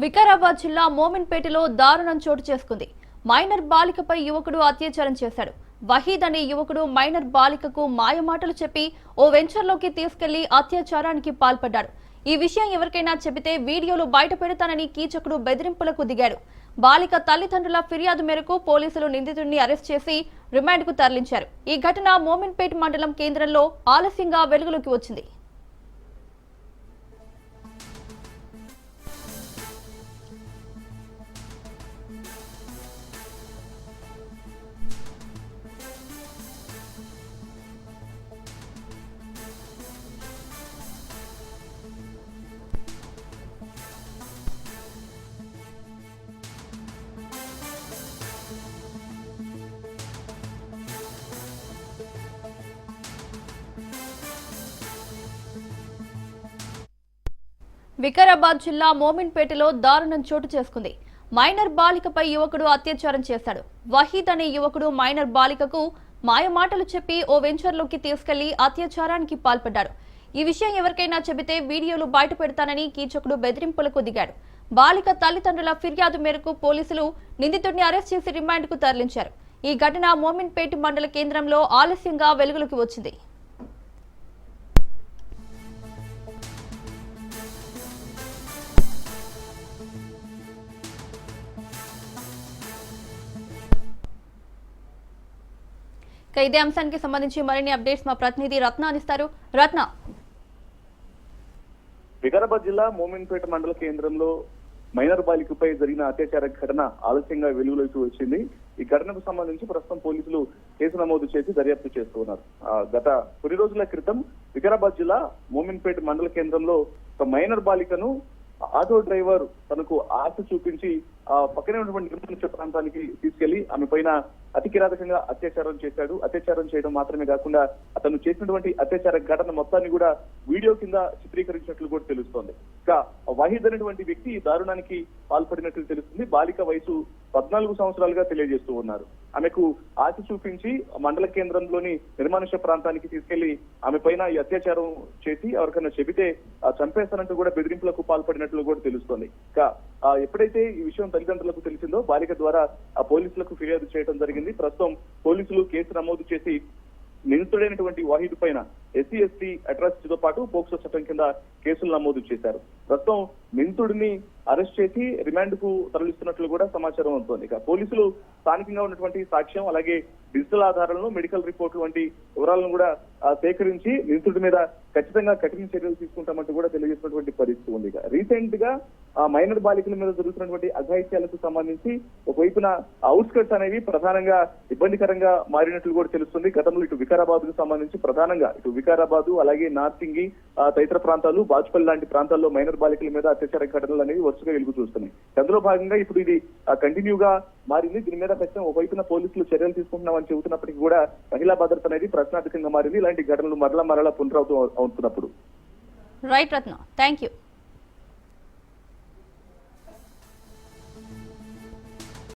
వికారాబాద్ జిల్లా మోమిన్పేటలో దారుణం చోటు చేసుకుంది. మైనర్ బాలికపై యువకుడు అత్యాచారం చేశాడు. వహీద్ అనే యువకుడు మైనర్ బాలికకు మాయమాటలు చెప్పి ఓ వెంచర్లోకి తీసుకెళ్లి అత్యాచారానికి పాల్పడ్డాడు. ఈ విషయం ఎవరికైనా చెబితే వీడియోలు బయట పెడతానని కీచకుడు బెదిరింపులకు దిగాడు. బాలిక తల్లిదండ్రుల ఫిర్యాదు మేరకు పోలీసులు నిందితుడిని అరెస్ట్ చేసి రిమాండ్కు తరలించారు. ఈ ఘటన మోమిన్పేట మండలం కేంద్రంలో ఆలస్యంగా వెలుగులోకి వచ్చింది. వికారాబాద్ జిల్లా మోమిన్పేటలో దారుణం చోటు చేసుకుంది. మైనర్ బాలికపై యువకుడు అత్యాచారం చేశాడు. వహీద్ అనే యువకుడు మైనర్ బాలికకు మాయమాటలు చెప్పి ఓ వెంచర్లోకి తీసుకెళ్లి అత్యాచారానికి పాల్పడ్డాడు. ఈ విషయం ఎవరికైనా చెబితే వీడియోలు బయట పెడతానని కీచకుడు బెదిరింపులకు దిగాడు. బాలిక తల్లిదండ్రుల ఫిర్యాదు మేరకు పోలీసులు నిందితుడిని అరెస్ట్ చేసి రిమాండ్కు తరలించారు. ఈ ఘటన మోమిన్పేట మండల కేంద్రంలో ఆలస్యంగా వెలుగులోకి వచ్చింది. ఇదే అంశానికి సంబంధించి మరిన్ని అప్డేట్స్ మా ప్రతినిధి రత్న అందిస్తారు. రత్న, వికారాబాద్ జిల్లా మోమిన్పేట మండల కేంద్రంలో మైనర్ బాలికపై జరిగిన అత్యాచార ఘటన ఆలస్యంగా వెలుగులోకి వచ్చింది. ఈ ఘటనకు సంబంధించి ప్రస్తుతం పోలీసులు కేసు నమోదు చేసి దర్యాప్తు చేస్తూ ఉన్నారు. గత కొన్ని రోజుల క్రితం వికారాబాద్ జిల్లా మోమిన్పేట మండల కేంద్రంలో ఒక మైనర్ బాలికను ఆటో డ్రైవర్ తనకు ఆశ చూపించి పక్కనే ఉన్నటువంటి నిర్మానుష్య ప్రాంతానికి తీసుకెళ్లి ఆమె పైన అతి కిరాతకంగా అత్యాచారం చేశాడు. అత్యాచారం చేయడం మాత్రమే కాకుండా అతను చేసినటువంటి అత్యాచార ఘటన మొత్తాన్ని కూడా వీడియో కింద చిత్రీకరించినట్లు కూడా తెలుస్తోంది. ఇంకా వహీద్ అనేటువంటి వ్యక్తి ఈ దారుణానికి పాల్పడినట్లు తెలుస్తుంది. బాలిక వయసు 14 సంవత్సరాలుగా తెలియజేస్తూ ఉన్నారు. ఆమెకు ఆశ చూపించి మండల కేంద్రంలోని నిర్మానుష్య ప్రాంతానికి తీసుకెళ్లి ఆమె పైన ఈ అత్యాచారం చేసి ఎవరికైనా చెబితే చంపేస్తానంటూ కూడా బెదిరింపులకు పాల్పడినట్లు కూడా తెలుస్తోంది. ఇంకా ఎప్పుడైతే ఈ విషయం తల్లిదండ్రులకు తెలిసిందో బాలిక ద్వారా పోలీసులకు ఫిర్యాదు చేయడం జరిగింది. ప్రస్తుతం పోలీసులు కేసు నమోదు చేసి నిందితుడైనటువంటి వహీద్ పైన ఎస్సీ ఎస్టీ అట్రాసిటీతో పాటు పోక్సో చట్టం కింద కేసులు నమోదు చేశారు. ప్రస్తుతం నిందితుడిని అరెస్ట్ చేసి రిమాండ్ కు తరలిస్తున్నట్లు కూడా సమాచారం అవుతోంది. ఇక పోలీసులు స్థానికంగా ఉన్నటువంటి సాక్ష్యం అలాగే డిజిటల్ ఆధారాలను మెడికల్ రిపోర్ట్లు వంటి వివరాలను కూడా సేకరించి నిందితుడి మీద ఖచ్చితంగా కఠిన చర్యలు తీసుకుంటామంటూ కూడా తెలియజేసినటువంటి పరిస్థితి ఉంది. రీసెంట్ గా మైనర్ బాలికల మీద జరుగుతున్నటువంటి అఘాయిత్యాలకు సంబంధించి ఒకవైపున అవుట్స్కట్స్ అనేవి ప్రధానంగా ఇబ్బందికరంగా మారినట్లు కూడా తెలుస్తుంది. గతంలో ఇటు వికారాబాద్ కు సంబంధించి ప్రధానంగా ఇటు వికారాబాద్ అలాగే నార్సింగి తదితర ప్రాంతాలు బాచుపల్లి లాంటి ప్రాంతాల్లో మైనర్ బాలికల మీద అత్యాచార ఘటనలు అనేవి వరుసగా వెలుగు చూస్తున్నాయి. అందులో భాగంగా ఇప్పుడు ఇది కంటిన్యూగా మారింది. దీని మీద ఖచ్చితంగా ఒకవైపున పోలీసులు చర్యలు తీసుకుంటున్నామని చెబుతున్నప్పటికీ కూడా మహిళా భద్రత అనేది ప్రశ్నార్థకంగా మారింది. ఇలాంటి ఘటనలు మరలా పునరావృతం అవుతున్నప్పుడు. Right Ratna, thank you.